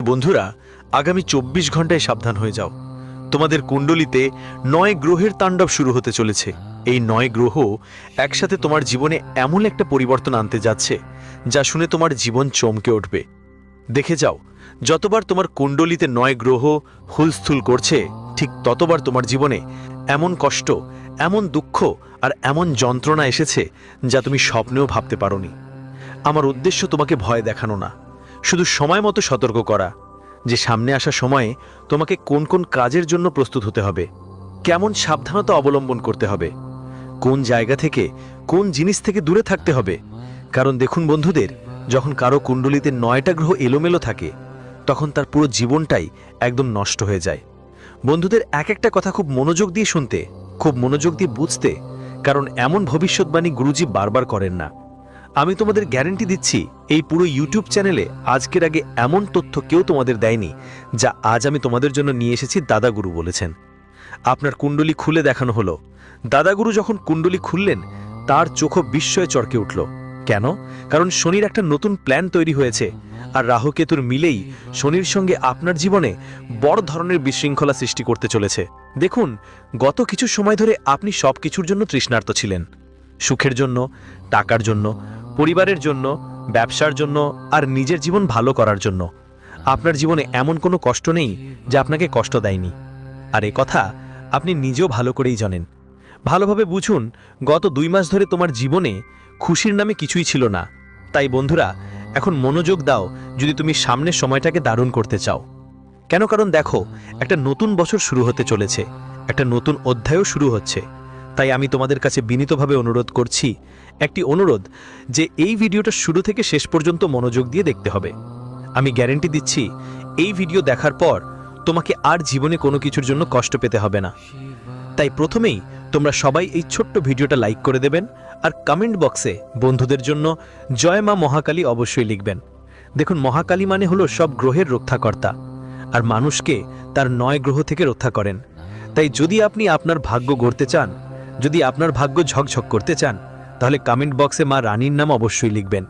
বন্ধুরা, আগামী 24 ঘন্টায় সাবধান হয়ে যাও। তোমাদের কুণ্ডলিতে 9 গ্রহের তাণ্ডব শুরু হতে চলেছে। এই 9 গ্রহ একসাথে তোমার জীবনে এমন একটা পরিবর্তন আনতে যাচ্ছে যা শুনে তোমার জীবন চমকে উঠবে। দেখে যাও, যতবার তোমার কুণ্ডলিতে 9 গ্রহ হুলস্থুল করছে, ঠিক ততবার তোমার জীবনে এমন কষ্ট, এমন দুঃখ আর এমন যন্ত্রণা এসেছে যা তুমি স্বপ্নেও ভাবতে পারোনি। আমার উদ্দেশ্য তোমাকে ভয় দেখানো না, শুধু সময় মতো সতর্ক করা যে সামনে আসা সময়ে তোমাকে কোন কোন কাজের জন্য প্রস্তুত হতে হবে, কেমন সাবধানতা অবলম্বন করতে হবে, কোন জায়গা থেকে, কোন জিনিস থেকে দূরে থাকতে হবে। কারণ দেখুন বন্ধুদের, যখন কারো কুণ্ডলিতে 9টা গ্রহ এলোমেলো থাকে তখন তার পুরো জীবনটাই একদম নষ্ট হয়ে যায়। বন্ধুদের, এক একটা কথা খুব মনোযোগ দিয়ে শুনতে, খুব মনোযোগ দিয়ে বুঝতে, কারণ এমন ভবিষ্যৎবাণী গুরুজি বারবার করেন না। আমি তোমাদের গ্যারান্টি দিচ্ছি, এই পুরো ইউটিউব চ্যানেলে আজকের আগে এমন তথ্য কেউ তোমাদের দেয়নি যা আজ আমি তোমাদের জন্য নিয়ে এসেছি। দাদাগুরু বলেছেন। আপনার কুণ্ডলী খুলে দেখানো হলো। দাদাগুরু যখন কুণ্ডলী খুললেন তার চোখ বিস্ময়ে চড়কে উঠল। কেন? কারণ শনির একটা নতুন প্ল্যান তৈরি হয়েছে, আর রাহু কেতুর মিলেই শনির সঙ্গে আপনার জীবনে বড় ধরনের বিশৃঙ্খলা সৃষ্টি করতে চলেছে। দেখুন, গত কিছু সময় ধরে আপনি সব কিছুর জন্য তৃষ্ণার্ত ছিলেন। সুখের জন্য, টাকার জন্য, পরিবারের জন্য, ব্যবসার জন্য আর নিজের জীবন ভালো করার জন্য। আপনার জীবনে এমন কোনো কষ্ট নেই যা আপনাকে কষ্ট দেয়নি, আর এ কথা আপনি নিজেও ভালো করেই জানেন। ভালোভাবে বুঝুন, গত 2 মাস ধরে তোমার জীবনে খুশির নামে কিছুই ছিল না। তাই বন্ধুরা, এখন মনোযোগ দাও যদি তুমি সামনের সময়টাকে দারুণ করতে চাও। কেন? কারণ দেখো, একটা নতুন বছর শুরু হতে চলেছে, একটা নতুন অধ্যায়ও শুরু হচ্ছে। তাই আমি তোমাদের কাছে বিনীতভাবে অনুরোধ করছি, একটি অনুরোধ, যে এই ভিডিওটা শুরু থেকে শেষ পর্যন্ত মনোযোগ দিয়ে দেখতে হবে। আমি গ্যারান্টি দিচ্ছি, এই ভিডিও দেখার পর তোমাকে আর জীবনে কোনো কিছুর জন্য কষ্ট পেতে হবে না। তাই প্রথমেই তোমরা সবাই এই ছোট্ট ভিডিওটা লাইক করে দেবেন, আর কমেন্ট বক্সে বন্ধুদের জন্য জয় মা মহাকালী অবশ্যই লিখবেন। দেখুন, মহাকালী মানে হলো সব গ্রহের রক্ষাকর্তা, আর মানুষকে তার 9 গ্রহ থেকে রক্ষা করেন। তাই যদি আপনি আপনার ভাগ্য গড়তে চান, যদি আপনার ভাগ্য ঝকঝক করতে চান, তাহলে কমেন্ট বক্সে মা রানীর নাম অবশ্যই লিখবেন।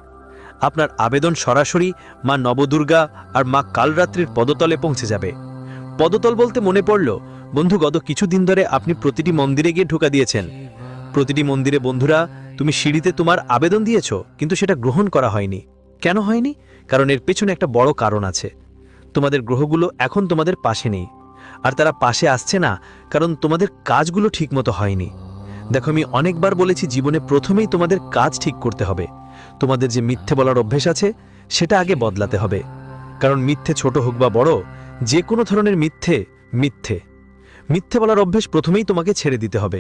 আপনার আবেদন সরাসরি মা নবদুর্গা আর মা কালরাত্রির পদতলে পৌঁছে যাবে। পদতল বলতে মনে পড়ল, বন্ধু, গত কিছুদিন ধরে আপনি প্রতিটি মন্দিরে গিয়ে ঢোকা দিয়েছেন। প্রতিটি মন্দিরে বন্ধুরা, তুমি সিঁড়িতে তোমার আবেদন দিয়েছ, কিন্তু সেটা গ্রহণ করা হয়নি। কেন হয়নি? কারণ এর পেছনে একটা বড় কারণ আছে। তোমাদের গ্রহগুলো এখন তোমাদের পাশে নেই, আর তারা পাশে আসছে না কারণ তোমাদের কাজগুলো ঠিকমতো হয়নি। দেখো, আমি অনেকবার বলেছি, জীবনে প্রথমেই তোমাদের কাজ ঠিক করতে হবে। তোমাদের যে মিথ্যে বলার অভ্যেস আছে সেটা আগে বদলাতে হবে। কারণ মিথ্যে ছোট হোক বা বড়, যে কোনো ধরনের মিথ্যে মিথ্যে মিথ্যে বলার অভ্যেস প্রথমেই তোমাকে ছেড়ে দিতে হবে।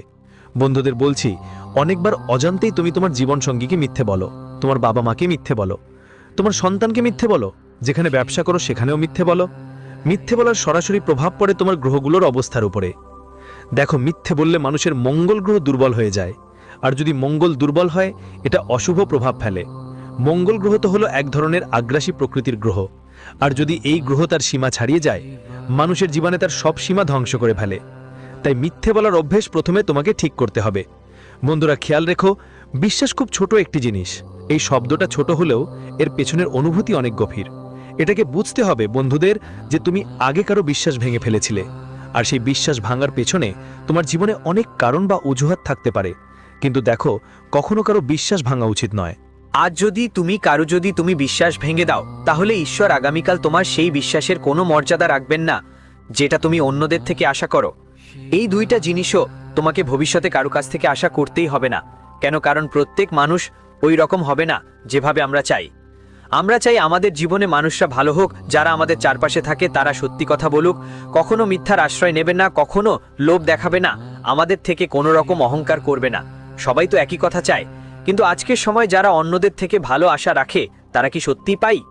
বন্ধুদের বলছি, অনেকবার অজান্তেই তুমি তোমার জীবনসঙ্গীকে মিথ্যে বলো, তোমার বাবা মাকে মিথ্যে বলো, তোমার সন্তানকে মিথ্যে বলো, যেখানে ব্যবসা করো সেখানেও মিথ্যে বলো। মিথ্যে বলার সরাসরি প্রভাব পড়ে তোমার গ্রহগুলোর অবস্থার উপরে। দেখো, মিথ্যে বললে মানুষের মঙ্গল গ্রহ দুর্বল হয়ে যায়, আর যদি মঙ্গল দুর্বল হয় এটা অশুভ প্রভাব ফেলে। মঙ্গল গ্রহ তো হলো এক ধরনের আগ্রাসী প্রকৃতির গ্রহ, আর যদি এই গ্রহ তার সীমা ছাড়িয়ে যায়, মানুষের জীবনে তার সব সীমা ধ্বংস করে ফেলে। তাই মিথ্যে বলার অভ্যেস প্রথমে তোমাকে ঠিক করতে হবে। বন্ধুরা, খেয়াল রেখো, বিশ্বাস খুব ছোট একটি জিনিস। এই শব্দটা ছোট হলেও এর পেছনের অনুভূতি অনেক গভীর। এটাকে বুঝতে হবে বন্ধুদের, যে তুমি আগে কারো বিশ্বাস ভেঙে ফেলেছিলে, আর সেই বিশ্বাস ভাঙার পেছনে তোমার জীবনে অনেক কারণ বা অজুহাত থাকতে পারে। কিন্তু দেখো, কখনো কারো বিশ্বাস ভাঙা উচিত নয়। আজ যদি তুমি বিশ্বাস ভেঙে দাও, তাহলে ঈশ্বর আগামীকাল তোমার সেই বিশ্বাসের কোনো মর্যাদা রাখবেন না যেটা তুমি অন্যদের থেকে আশা করো। এই 2টা জিনিসও তোমাকে ভবিষ্যতে কারো কাছ থেকে আশা করতেই হবে না। কেন? কারণ প্রত্যেক মানুষ ওই রকম হবে না যেভাবে আমরা চাই। আমরা চাই আমাদের জীবনে মানুষরা ভালো হোক, যারা আমাদের চারপাশে থাকে তারা সত্যি কথা বলুক, কখনো মিথ্যার আশ্রয় নেবে না, কখনো লোভ দেখাবে না, আমাদের থেকে কোনো রকম অহংকার করবে না। সবাই তো একই কথা চায়, কিন্তু আজকের সময় যারা অন্যদের থেকে ভালো আশা রাখে তারা কি সত্যি পায়?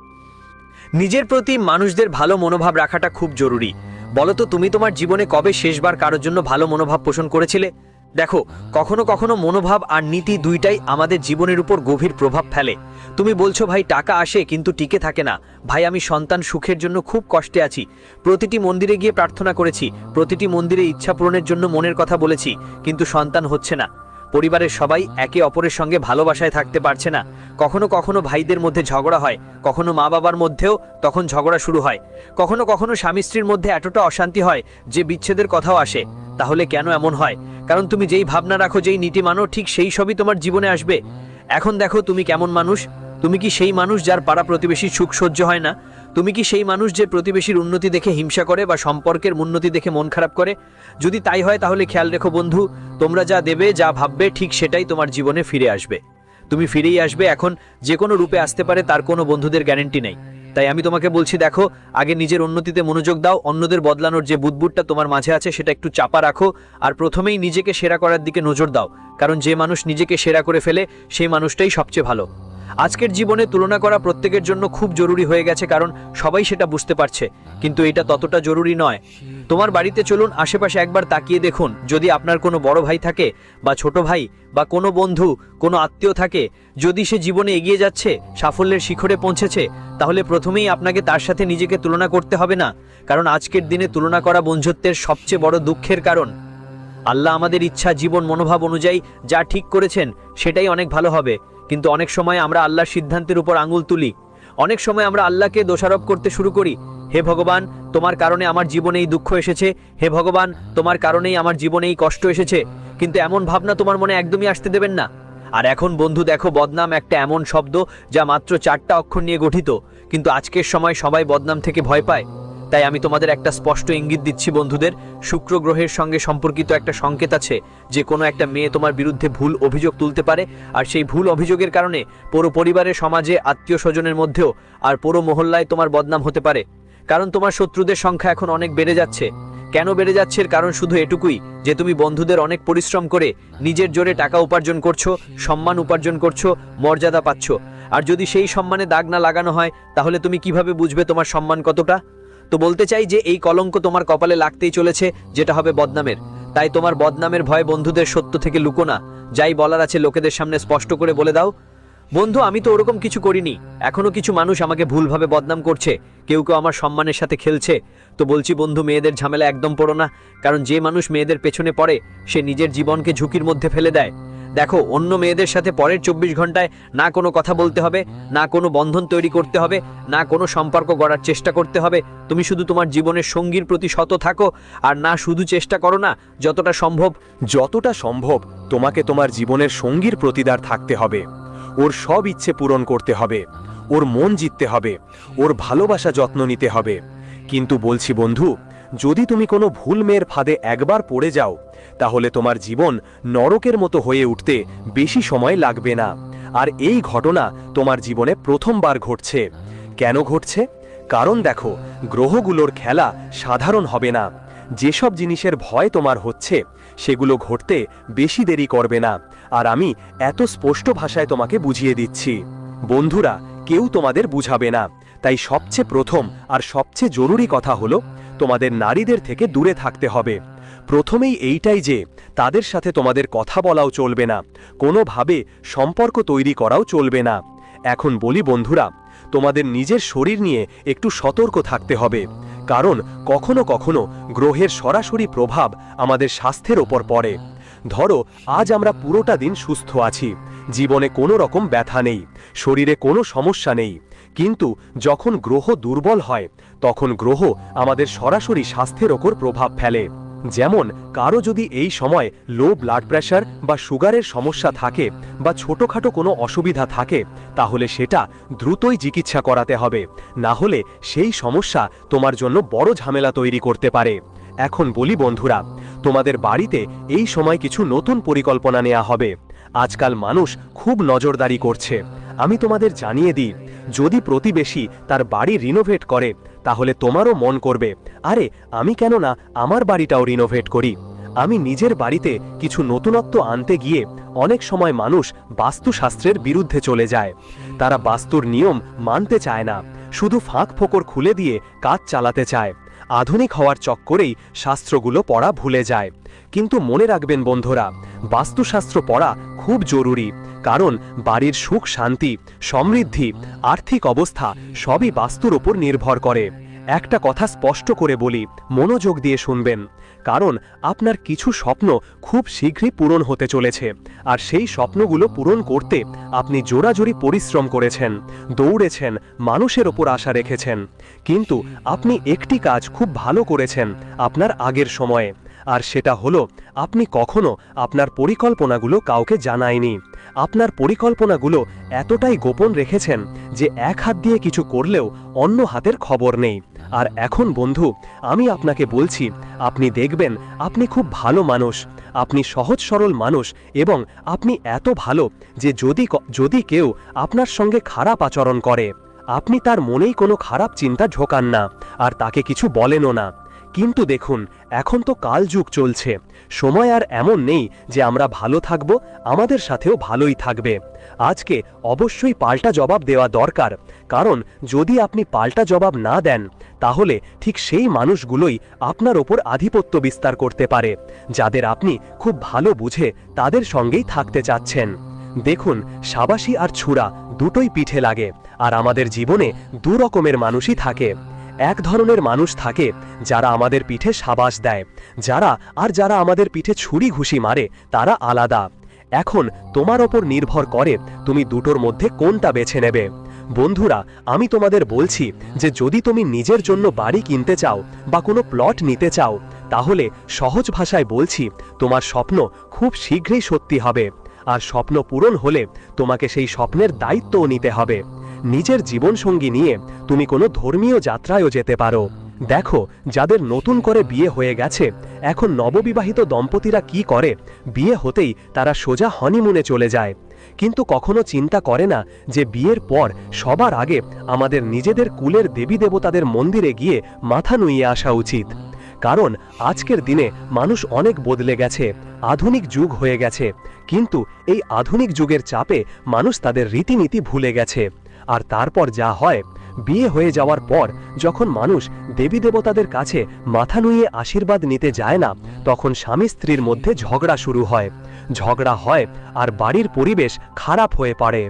নিজের প্রতি মানুষদের ভালো মনোভাব রাখাটা খুব জরুরি। বলো তো, তুমি তোমার জীবনে কবে শেষবার কারোর জন্য ভালো মনোভাব পোষণ করেছিলে? দেখো, কখনো কখনো মনোভাব আর নীতি 2টাই আমাদের জীবনের উপর গভীর প্রভাব ফেলে। তুমি বলছো, ভাই টাকা আসে কিন্তু টিকে থাকে না, ভাই আমি সন্তান সুখের জন্য খুব কষ্টে আছি, প্রতিটি মন্দিরে গিয়ে প্রার্থনা করেছি, প্রতিটি মন্দিরে ইচ্ছা পূরণের জন্য মনের কথা বলেছি, কিন্তু সন্তান হচ্ছে না। পরিবারের সবাই একে অপরের সঙ্গে ভালোবাসায় থাকতে পারছে না। কখনো কখনো ভাইদের মধ্যে ঝগড়া হয়, কখনো মা বাবার মধ্যেও তখন ঝগড়া শুরু হয়, কখনো কখনো স্বামী স্ত্রীর মধ্যে এতটা অশান্তি হয় যে বিচ্ছেদের কথাও আসে। তাহলে কেন এমন হয়? কারণ তুমি যেই ভাবনা রাখো, যেই নীতি মানো, ঠিক সেই সবই তোমার জীবনে আসবে। এখন দেখো তুমি কেমন মানুষ। তুমি কি সেই মানুষ যার পাড়া প্রতিবেশীর সুখ সহ্য হয় না? তুমি কি সেই মানুষ যে প্রতিবেশীর উন্নতি দেখে হিংসা করে বা সম্পর্কের উন্নতি দেখে মন খারাপ করে? যদি তাই হয় তাহলে খেয়াল রেখো বন্ধু, তোমরা যা দেবে, যা ভাববে, ঠিক সেটাই তোমার জীবনে ফিরে আসবে। তুমি ফিরেই আসবে। এখন যে কোনো রূপে আসতে পারে, তার কোনো বন্ধুদের গ্যারান্টি নেই। তাই আমি তোমাকে বলছি, দেখো, আগে নিজের উন্নতিতে মনোযোগ দাও। অন্যদের বদলানোর যে বুদবুদটা তোমার মাঝে আছে সেটা একটু চাপা রাখো, আর প্রথমেই নিজেকে সেরা করার দিকে নজর দাও। কারণ যে মানুষ নিজেকে সেরা করে ফেলে সেই মানুষটাই সবচেয়ে ভালো। আজকের জীবনে তুলনা করা প্রত্যেকের জন্য খুব জরুরি হয়ে গেছে, কারণ সবাই সেটা বুঝতে পারছে, কিন্তু এটা ততটা জরুরি নয়। তোমার বাড়িতে চলুন, আশেপাশে একবার তাকিয়ে দেখুন। যদি আপনার কোনো বড় ভাই থাকে বা ছোট ভাই বা কোনো বন্ধু, কোনো আত্মীয় থাকে, যদি সে জীবনে এগিয়ে যাচ্ছে, সাফল্যের শিখরে পৌঁছেছে, তাহলে প্রথমেই আপনাকে তার সাথে নিজেকে তুলনা করতে হবে না। কারণ আজকের দিনে তুলনা করা বন্ধুত্বের সবচেয়ে বড় দুঃখের কারণ। আল্লাহ আমাদের ইচ্ছা, জীবন, মনোভাব অনুযায়ী যা ঠিক করেছেন সেটাই অনেক ভালো হবে। কিন্তু অনেক সময় আমরা আল্লাহর সিদ্ধান্তের উপর আঙুল তুলি। অনেক সময় আমরা আল্লাহকে দোষারোপ করতে শুরু করি। হে ভগবান, তোমার কারণে আমার জীবনে এই দুঃখ এসেছে। হে ভগবান, তোমার কারণেই আমার জীবনে এই কষ্ট এসেছে। কিন্তু এমন ভাবনা তোমার মনে একদমই আসতে দেবেন না। আর এখন বন্ধু দেখো, বদনাম একটা এমন শব্দ যা মাত্র 4টা অক্ষর নিয়ে গঠিত, কিন্তু আজকের সময় সবাই বদনাম থেকে ভয় পায়। তাই আমি তোমাদের একটা স্পষ্ট ইঙ্গিত দিচ্ছি বন্ধুদের, শুক্র গ্রহের সঙ্গে সম্পর্কিত একটা সংকেত আছে যে কোনো একটা মেয়ে তোমার বিরুদ্ধে ভুল অভিযোগ তুলতে পারে। আর সেই ভুল অভিযোগের কারণে পুরো পরিবারের, সমাজে, আত্মীয় স্বজনের মধ্যেও আর পুরো মহল্লায় তোমার বদনাম হতে পারে। কারণ তোমার শত্রুদের সংখ্যা এখন অনেক বেড়ে যাচ্ছে। কেন বেড়ে যাচ্ছে? এর কারণ শুধু এটুকুই যে তুমি বন্ধুদের অনেক পরিশ্রম করে নিজের জোরে টাকা উপার্জন করছো, সম্মান উপার্জন করছো, মর্যাদা পাচ্ছ। আর যদি সেই সম্মানে দাগ না লাগানো হয় তাহলে তুমি কিভাবে বুঝবে তোমার সম্মান কতটা? তো বলতে চাই যে এই কলঙ্ক তোমার কপালে লাগতেই চলেছে, যেটা হবে বদনামের। তাই তোমার বদনামের ভয় বন্ধুদের সত্য থেকে লুকো না। যাই বলার আছে লোকেদের সামনে স্পষ্ট করে বলে দাও। বন্ধু, আমি তো ওরকম কিছু করিনি। এখনো কিছু মানুষ আমাকে ভুলভাবে বদনাম করছে, কেউ কেউ আমার সম্মানের সাথে খেলছে। তো বলছি বন্ধু, মেয়েদের ঝামেলা একদম পড়ো না। কারণ যে মানুষ মেয়েদের পেছনে পড়ে সে নিজের জীবনকে ঝুঁকির মধ্যে ফেলে দেয়। দেখো, অন্য মেয়েদের সাথে পরের 24 ঘন্টায় না কোনো কথা বলতে হবে, না কোনো বন্ধন তৈরি করতে হবে, না কোনো সম্পর্ক গড়ার চেষ্টা করতে হবে। তুমি শুধু তোমার জীবনের সঙ্গীর প্রতি সৎ থাকো। আর না শুধু চেষ্টা করো না, যতটা সম্ভব তোমাকে তোমার জীবনের সঙ্গীর প্রতিদার থাকতে হবে। ওর সব ইচ্ছে পূরণ করতে হবে, ওর মন জিততে হবে, ওর ভালোবাসা যত্ন নিতে হবে। কিন্তু বলছি বন্ধু, যদি তুমি কোনো ভুল মেয়ের ফাঁদে একবার পড়ে যাও তাহলে তোমার জীবন নরকের মতো হয়ে উঠতে বেশি সময় লাগবে না। আর এই ঘটনা তোমার জীবনে প্রথমবার ঘটছে। কেন ঘটছে? কারণ দেখো, গ্রহগুলোর খেলা সাধারণ হবে না। যেসব জিনিসের ভয় তোমার হচ্ছে সেগুলো ঘটতে বেশি দেরি করবে না। আর আমি এত স্পষ্ট ভাষায় তোমাকে বুঝিয়ে দিচ্ছি। বন্ধুরা, কেউ তোমাদের বুঝাবে না। তাই সবচেয়ে প্রথম আর সবচেয়ে জরুরি কথা হলো তোমাদের নারীদের থেকে দূরে থাকতে হবে। প্রথমেই এইটাই যে তাদের সাথে তোমাদের কথা বলাও চলবে না, কোনোভাবে সম্পর্ক তৈরি করাও চলবে না। এখন বলি বন্ধুরা, তোমাদের নিজের শরীর নিয়ে একটু সতর্ক থাকতে হবে। কারণ কখনো কখনো গ্রহের সরাসরি প্রভাব আমাদের স্বাস্থ্যের ওপর পড়ে। ধরো, আজ আমরা পুরোটা দিন সুস্থ আছি, জীবনে কোনো রকম ব্যথা নেই, শরীরে কোনো সমস্যা নেই। কিন্তু যখন গ্রহ দুর্বল হয় তখন গ্রহ আমাদের সরাসরি স্বাস্থ্যের ওপর প্রভাব ফেলে। যেমন কারো যদি এই সময় লো ব্লাড প্রেশার বা সুগারের সমস্যা থাকে বা ছোটখাটো কোনো অসুবিধা থাকে, তাহলে সেটা দ্রুতই চিকিৎসা করাতে হবে। না হলে সেই সমস্যা তোমার জন্য বড় ঝামেলা তৈরি করতে পারে। এখন বলি বন্ধুরা, তোমাদের বাড়িতে এই সময় কিছু নতুন পরিকল্পনা নেওয়া হবে। আজকাল মানুষ খুব নজরদারি করছে। আমি তোমাদের জানিয়ে দিই, যদি প্রতিবেশী তার বাড়ি রিনোভেট করে তাহলে তোমারও মন করবে, আরে আমি কেন না আমার বাড়িটাও রিনোভেট করি। আমি নিজের বাড়িতে কিছু নতুনত্ব আনতে গিয়ে অনেক সময় মানুষ বাস্তুশাস্ত্রের বিরুদ্ধে চলে যায়। তারা বাস্তুর নিয়ম মানতে চায় না, শুধু ফাঁক ফোকর খুলে দিয়ে কাজ চালাতে চায়। আধুনিক হওয়ার চক্করেই শাস্ত্রগুলো পড়া ভুলে যায়। কিন্তু মনে রাখবেন বন্ধুরা, বাস্তুশাস্ত্র পড়া খুব জরুরি। কারণ বাড়ির সুখ শান্তি, সমৃদ্ধি, আর্থিক অবস্থা সবই বাস্তুর ওপর নির্ভর করে। একটা কথা স্পষ্ট করে বলি, মনোযোগ দিয়ে শুনবেন, কারণ আপনার কিছু স্বপ্ন খুব শীঘ্রই পূরণ হতে চলেছে, আর সেই স্বপ্নগুলো পূরণ করতে আপনি জোরাজোরি পরিশ্রম করেছেন, দৌড়েছেন, মানুষের ওপর আশা রেখেছেন, কিন্তু আপনি একটি কাজ খুব ভালো করেছেন আপনার আগের সময়ে, আর সেটা হলো আপনি কখনো আপনার পরিকল্পনাগুলো কাউকে জানায়নি। আপনার পরিকল্পনাগুলো এতটাই গোপন রেখেছেন যে এক হাত দিয়ে কিছু করলেও অন্য হাতের খবর নেই। আর এখন বন্ধু, আমি আপনাকে বলছি, আপনি দেখবেন আপনি খুব ভালো মানুষ, আপনি সহজ সরল মানুষ, এবং আপনি এত ভালো যে যদি কেউ আপনার সঙ্গে খারাপ আচরণ করে, আপনি তার মনেই কোনো খারাপ চিন্তা ঢোকান না, আর তাকে কিছু বলেনও না। কিন্তু দেখুন, এখন তো কালযুগ চলছে, সময় আর এমন নেই যে আমরা ভালো থাকব, আমাদের সাথেও ভালোই থাকবে। আজকে অবশ্যই পাল্টা জবাব দেওয়া দরকার, কারণ যদি আপনি পাল্টা জবাব না দেন, তাহলে ঠিক সেই মানুষগুলোই আপনার ওপর আধিপত্য বিস্তার করতে পারে, যাদের আপনি খুব ভালো বুঝে তাদের সঙ্গেই থাকতে চাচ্ছেন। দেখুন, সাবাসী আর ছুরা দুটোই পিঠে লাগে, আর আমাদের জীবনে দু রকমের মানুষই থাকে। এক ধরনের মানুষ থাকে যারা আমাদের পিঠে সাবাস দেয়, যারা আমাদের পিঠে ছুরি ঘুষি মারে, তারা আলাদা। এখন তোমার ওপর নির্ভর করে তুমি দুটোর মধ্যে কোনটা বেছে নেবে। বন্ধুরা, আমি তোমাদের বলছি যে যদি তুমি নিজের জন্য বাড়ি কিনতে চাও বা কোনো প্লট নিতে চাও, তাহলে সহজ ভাষায় বলছি, তোমার স্বপ্ন খুব শীঘ্রই সত্যি হবে, আর স্বপ্ন পূরণ হলে তোমাকে সেই স্বপ্নের দায়িত্বও নিতে হবে। নিজের জীবনসঙ্গী নিয়ে তুমি কোনো ধর্মীয় যাত্রায়ও যেতে পারো। দেখো, যাদের নতুন করে বিয়ে হয়ে গেছে, এখন নববিবাহিত দম্পতিরা কি করে, বিয়ে হতেই তারা সোজা হনিমুনে চলে যায়, কিন্তু কখনো চিন্তা করে না যে বিয়ের পর সবার আগে আমাদের নিজেদের কুলের দেবী দেবতাদের মন্দিরে গিয়ে মাথা নুইয়ে আসা উচিত। কারণ আজকের দিনে মানুষ অনেক বদলে গেছে, আধুনিক যুগ হয়ে গেছে, কিন্তু এই আধুনিক যুগের চাপে মানুষ তাদের রীতিনীতি ভুলে গেছে। আর তারপর যা হয়, বিয়ে হয়ে যাওয়ার পর যখন মানুষ দেবী দেবতাদের কাছে মাথা নুইয়ে আশীর্বাদ নিতে যায় না, তখন স্বামী স্ত্রীর মধ্যে ঝগড়া শুরু হয়, আর বাড়ির পরিবেশ খারাপ হয়ে পড়ে।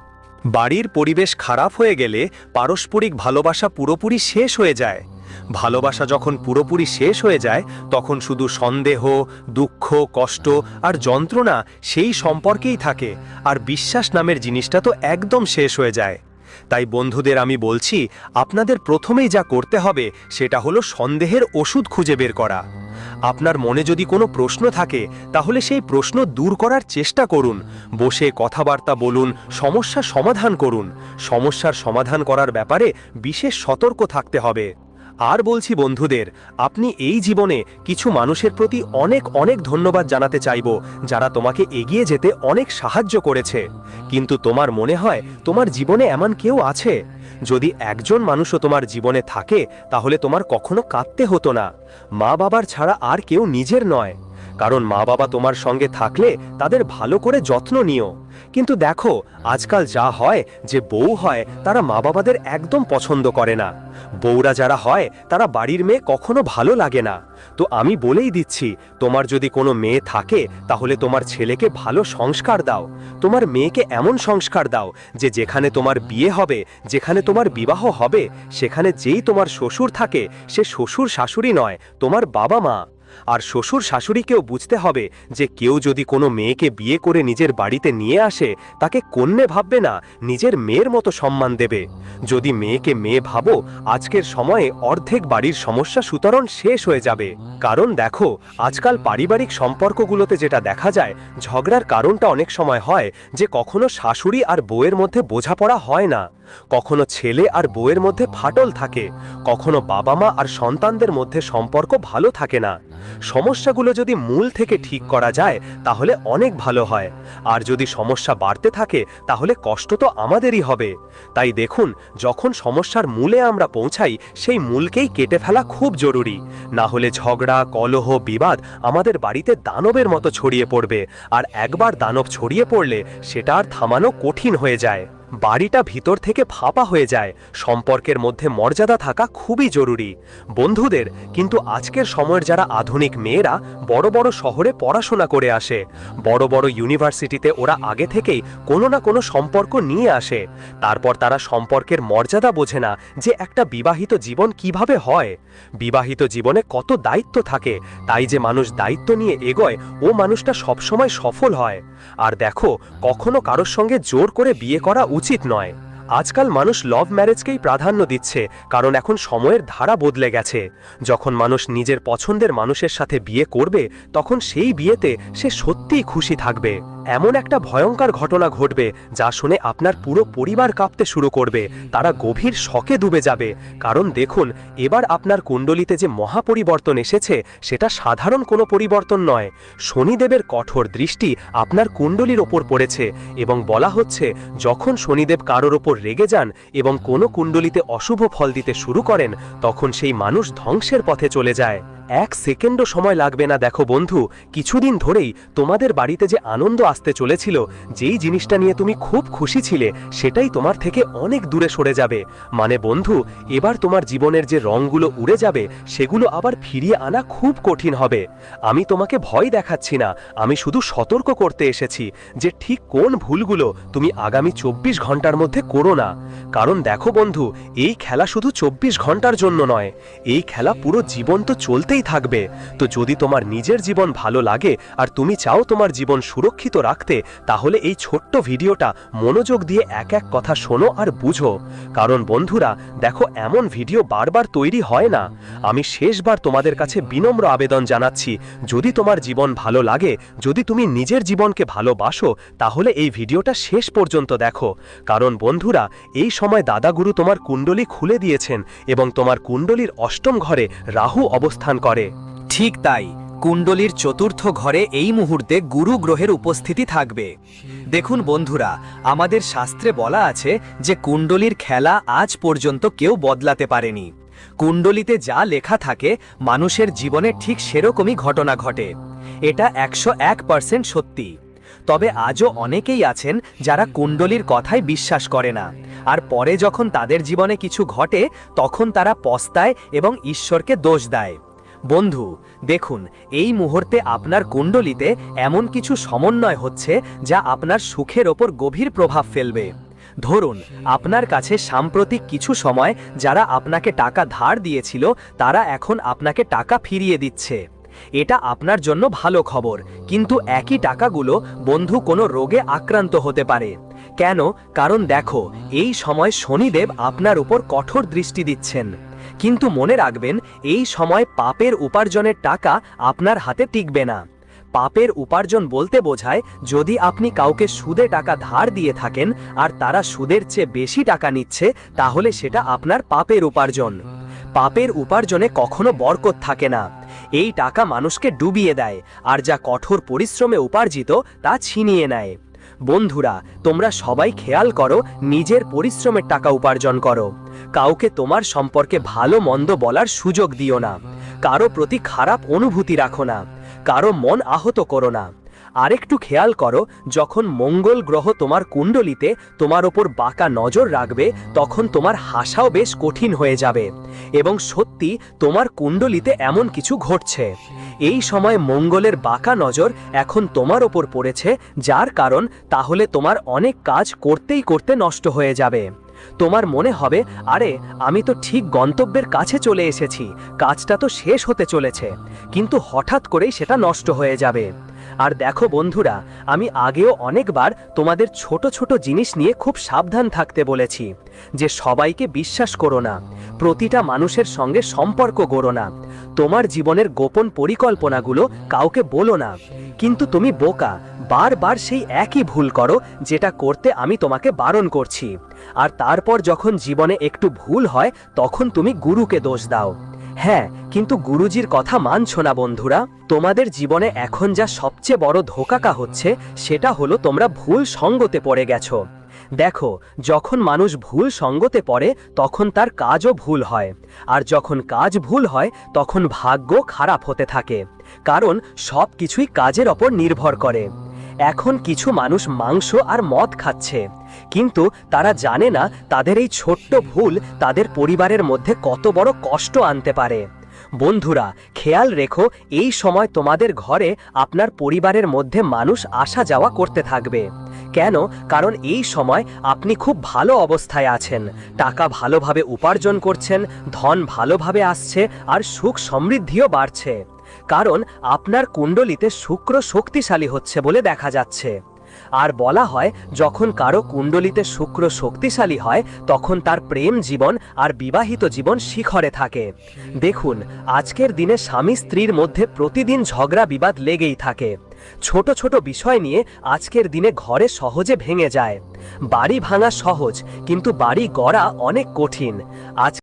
বাড়ির পরিবেশ খারাপ হয়ে গেলে পারস্পরিক ভালোবাসা পুরোপুরি শেষ হয়ে যায়। ভালোবাসা যখন পুরোপুরি শেষ হয়ে যায়, তখন শুধু সন্দেহ, দুঃখ, কষ্ট আর যন্ত্রণা সেই সম্পর্কেই থাকে, আর বিশ্বাস নামের জিনিসটা তো একদম শেষ হয়ে যায়। তাই বন্ধুদের আমি বলছি, আপনাদের প্রথমেই যা করতে হবে সেটা হলো সন্দেহের ওষুধ খুঁজে বের করা। আপনার মনে যদি কোনো প্রশ্ন থাকে, তাহলে সেই প্রশ্ন দূর করার চেষ্টা করুন, বসে কথাবার্তা বলুন, সমস্যা সমাধান করুন। সমস্যার সমাধান করার ব্যাপারে বিশেষ সতর্ক থাকতে হবে। আর বলছি বন্ধুদের, আপনি এই জীবনে কিছু মানুষের প্রতি অনেক অনেক ধন্যবাদ জানাতে চাইব, যারা তোমাকে এগিয়ে যেতে অনেক সাহায্য করেছে। কিন্তু তোমার মনে হয় তোমার জীবনে এমন কেউ আছে? যদি একজন মানুষও তোমার জীবনে থাকে, তাহলে তোমার কখনো কাঁদতে হতো না। মা বাবার ছাড়া আর কেউ নিজের নয়, কারণ মা বাবা তোমার সঙ্গে থাকলে তাদের ভালো করে যত্ন নিও। কিন্তু দেখো, আজকাল যা হয়, যে বউ হয় তারা মা বাবাদের একদম পছন্দ করে না। বউরা যারা হয় তারা বাড়ির মেয়ে কখনো ভালো লাগে না। তো আমি বলেই দিচ্ছি, তোমার যদি কোনো মেয়ে থাকে, তাহলে তোমার ছেলেকে ভালো সংস্কার দাও, তোমার মেয়েকে এমন সংস্কার দাও যে যেখানে তোমার বিয়ে হবে, যেখানে তোমার বিবাহ হবে, সেখানে যেই তোমার শ্বশুর থাকে, সে শ্বশুর শাশুড়ি নয়, তোমার বাবা মা। আর শ্বশুর শাশুড়িকেও বুঝতে হবে যে কেউ যদি কোনো মেয়েকে বিয়ে করে নিজের বাড়িতে নিয়ে আসে, তাকে কন্যে ভাববে না, নিজের মেয়ের মতো সম্মান দেবে। যদি মেয়েকে মেয়ে ভাবো, আজকের সময়ে অর্ধেক বাড়ির সমস্যা সুতরাং শেষ হয়ে যাবে। কারণ দেখো, আজকাল পারিবারিক সম্পর্কগুলোতে যেটা দেখা যায়, ঝগড়ার কারণটা অনেক সময় হয় যে কখনো শাশুড়ি আর বউয়ের মধ্যে বোঝাপড়া হয় না, কখনো ছেলে আর বউয়ের মধ্যে ফাটল থাকে, কখনো বাবা মা আর সন্তানদের মধ্যে সম্পর্ক ভালো থাকে না। সমস্যাগুলো যদি মূল থেকে ঠিক করা যায়, তাহলে অনেক ভালো হয়। আর যদি সমস্যা বাড়তে থাকে, তাহলে কষ্ট তো আমাদেরই হবে। তাই দেখুন, যখন সমস্যার মূলে আমরা পৌঁছাই, সেই মূলকেই কেটে ফেলা খুব জরুরি। না হলে ঝগড়া, কলহ, বিবাদ আমাদের বাড়িতে দানবের মতো ছড়িয়ে পড়বে, আর একবার দানব ছড়িয়ে পড়লে সেটা আর থামানো কঠিন হয়ে যায়। বাড়িটা ভিতর থেকে ফাঁপা হয়ে যায়। সম্পর্কের মধ্যে মর্যাদা থাকা খুবই জরুরি বন্ধুদের। কিন্তু আজকের সময়ের যারা আধুনিক মেয়েরা বড় বড় শহরে পড়াশোনা করে আসে, বড় বড় ইউনিভার্সিটিতে ওরা আগে থেকেই কোনো না কোনো সম্পর্ক নিয়ে আসে, তারপর তারা সম্পর্কের মর্যাদা বোঝে না যে একটা বিবাহিত জীবন কিভাবে হয়, বিবাহিত জীবনে কত দায়িত্ব থাকে। তাই যে মানুষ দায়িত্ব নিয়ে এগোয় ও মানুষটা সবসময় সফল হয়। আর দেখো, কখনো কারোর সঙ্গে জোর করে বিয়ে করা উচিত নয়। আজকাল মানুষ লাভ ম্যারেজকেই প্রাধান্য দিচ্ছে, কারণ এখন সময়ের ধারা বদলে গেছে। যখন মানুষ নিজের পছন্দের মানুষের সাথে বিয়ে করবে, তখন সেই বিয়েতে সে সত্যিই খুশি থাকবে। এমন একটা ভয়ঙ্কর ঘটনা ঘটবে যা শুনে আপনার পুরো পরিবার কাঁপতে শুরু করবে, তারা গভীর শকে ডুবে যাবে। কারণ দেখুন, এবার আপনার কুণ্ডলিতে যে মহাপরিবর্তন এসেছে সেটা সাধারণ কোনো পরিবর্তন নয়। শনিদেবের কঠোর দৃষ্টি আপনার কুণ্ডলির ওপর পড়েছে এবং বলা হচ্ছে, যখন শনিদেব কারোর ওপর রেগে যান এবং কোনো কুণ্ডলিতে অশুভ ফল দিতে শুরু করেন, তখন সেই মানুষ ধ্বংসের পথে চলে যায়। এক সেকেন্ডও সময় লাগবে না। দেখো বন্ধু, কিছুদিন ধরেই তোমাদের বাড়িতে যে আনন্দ আসতে চলেছিল, যেই জিনিসটা নিয়ে তুমি খুব খুশি ছিলে, সেটাই তোমার থেকে অনেক দূরে সরে যাবে। মানে বন্ধু, এবার তোমার জীবনের যে রঙগুলো উড়ে যাবে, সেগুলো আবার ফিরিয়ে আনা খুব কঠিন হবে। আমি তোমাকে ভয় দেখাচ্ছি না, আমি শুধু সতর্ক করতে এসেছি যে ঠিক কোন ভুলগুলো তুমি আগামী 24 ঘন্টার মধ্যে করো না। কারণ দেখো বন্ধু, এই খেলা শুধু 24 ঘন্টার জন্য নয়, এই খেলা পুরো জীবন তো চলতেই থাকবে। তো যদি তোমার নিজের জীবন ভালো লাগে আর তুমি চাও তোমার জীবন সুরক্ষিত রাখতে, তাহলে এই ছোট্ট ভিডিওটা মনোযোগ দিয়ে এক এক কথা শোনো আর বুঝো। কারণ বন্ধুরা দেখো, এমন ভিডিও বারবার তৈরি হয় না। আমি শেষবার তোমাদের কাছে বিনম্র আবেদন জানাচ্ছি, যদি তোমার জীবন ভালো লাগে, যদি তুমি নিজের জীবনকে ভালোবাসো, তাহলে এই ভিডিওটা শেষ পর্যন্ত দেখো। কারণ বন্ধুরা, এই সময় দাদাগুরু তোমার কুণ্ডলী খুলে দিয়েছেন এবং তোমার কুণ্ডলীর অষ্টম ঘরে রাহু অবস্থান করে। ঠিক তাই, কুণ্ডলীর চতুর্থ ঘরে এই মুহূর্তে গুরু গ্রহের উপস্থিতি থাকবে। দেখুন বন্ধুরা, আমাদের শাস্ত্রে বলা আছে যে কুণ্ডলীর খেলা আজ পর্যন্ত কেউ বদলাতে পারেনি। কুণ্ডলিতে যা লেখা থাকে, মানুষের জীবনে ঠিক সেরকমই ঘটনা ঘটে। এটা 101% সত্যি। তবে আজও অনেকেই আছেন যারা কুণ্ডলীর কথায় বিশ্বাস করে না, আর পরে যখন তাদের জীবনে কিছু ঘটে, তখন তারা পস্তায় এবং ঈশ্বরকে দোষ দেয়। বন্ধু দেখুন, এই মুহূর্তে আপনার কুণ্ডলিতে এমন কিছু সমন্বয় হচ্ছে যা আপনার সুখের ওপর গভীর প্রভাব ফেলবে। ধরুন, আপনার কাছে সাম্প্রতিক কিছু সময় যারা আপনাকে টাকা ধার দিয়েছিল, তারা এখন আপনাকে টাকা ফিরিয়ে দিচ্ছে। এটা আপনার জন্য ভালো খবর। কিন্তু একই টাকাগুলো বন্ধু কোনো রোগে আক্রান্ত হতে পারে। কেন? কারণ দেখো, এই সময় শনিদেব আপনার উপর কঠোর দৃষ্টি দিচ্ছেন। কিন্তু মনে রাখবেন, এই সময় পাপের উপার্জনের টাকা আপনার হাতে টিকবে না। পাপের উপার্জন বলতে বোঝায়, যদি আপনি কাউকে সুদে টাকা ধার দিয়ে থাকেন আর তারা সুদের চেয়ে বেশি টাকা নিচ্ছে, তাহলে সেটা আপনার পাপের উপার্জন। পাপের উপার্জনে কখনো বরকত থাকে না। এই টাকা মানুষকে ডুবিয়ে দেয়, আর যা কঠোর পরিশ্রমে উপার্জিত তা ছিনিয়ে নেয়। বন্ধুরা, তোমরা সবাই খেয়াল করো, নিজের পরিশ্রমের টাকা উপার্জন করো। কাউকে তোমার সম্পর্কে ভালো মন্দ বলার সুযোগ দিও না। কারো প্রতি খারাপ অনুভূতি রাখো না। কারো মন আহত করো না। আরেকটু খেয়াল করো, যখন মঙ্গল গ্রহ তোমার কুণ্ডলিতে তোমার ওপর বাঁকা নজর রাখবে, তখন তোমার হাসাও বেশ কঠিন হয়ে যাবে এবং সত্যি তোমার কুণ্ডলিতে এমন কিছু ঘটছে। এই সময় মঙ্গলের বাঁকা নজর এখন তোমার ওপর পড়েছে, যার কারণ তাহলে তোমার অনেক কাজ করতেই করতে নষ্ট হয়ে যাবে। তোমার মনে হবে, আরে আমি তো ঠিক গন্তব্যের কাছে চলে এসেছি, কাজটা তো শেষ হতে চলেছে, কিন্তু হঠাৎ করেই সেটা নষ্ট হয়ে যাবে। আর দেখো বন্ধুরা, আমি আগেও অনেকবার তোমাদের ছোট ছোট জিনিস নিয়ে খুব সাবধান থাকতে বলেছি, যে সবাইকে বিশ্বাস করো না, প্রতিটা মানুষের সঙ্গে সম্পর্ক গড়ো না, তোমার জীবনের গোপন পরিকল্পনাগুলো কাউকে বলো না। কিন্তু তুমি বোকা, বারবার সেই একই ভুল করো যেটা করতে আমি তোমাকে বারণ করছি। আর তারপর যখন জীবনে একটু ভুল হয়, তখন তুমি গুরুকে দোষ দাও। হ্যাঁ, কিন্তু গুরুজির কথা মানছো না বন্ধুরা। তোমাদের জীবনে এখন যা সবচেয়ে বড় ধোঁকা হচ্ছে, সেটা হলো তোমরা ভুল সঙ্গতে পড়ে গেছো। দেখো, যখন মানুষ ভুল সঙ্গতে পড়ে, তখন তার কাজও ভুল হয়, আর যখন কাজ ভুল হয়, তখন ভাগ্য খারাপ হতে থাকে। কারণ সব কিছুই কাজের ওপর নির্ভর করে। এখন কিছু মানুষ মাংস আর মদ খাচ্ছে, কিন্তু তারা জানে না তাদের এই ছোট্ট ভুল তাদের পরিবারের মধ্যে কত বড় কষ্ট আনতে পারে। বন্ধুরা, খেয়াল রেখো, এই সময় তোমাদের ঘরে আপনার পরিবারের মধ্যে মানুষ আসা যাওয়া করতে থাকবে। কেন? কারণ এই সময় আপনি খুব ভালো অবস্থায় আছেন, টাকা ভালোভাবে উপার্জন করছেন, ধন ভালোভাবে আসছে আর সুখ সমৃদ্ধিও বাড়ছে। কারণ আপনার কুণ্ডলিতে শুক্র শক্তিশালী হচ্ছে বলে দেখা যাচ্ছে। আর বলা হয়, যখন কারো কুণ্ডলিতে শুক্র শক্তিশালী হয় তখন তার প্রেম জীবন আর বিবাহিত জীবন শিখরে থাকে। দেখুন, আজকের দিনে স্বামী স্ত্রীর মধ্যে প্রতিদিন ঝগড়া বিবাদ লেগেই থাকে। ছোট ছোট বিষয় নিয়ে আজকের দিনে ঘরে সহজে ভেঙে যায়। বাড়ি ভাঙা সহজ, কিন্তু বাড়ি গড়া অনেক কঠিন। আজ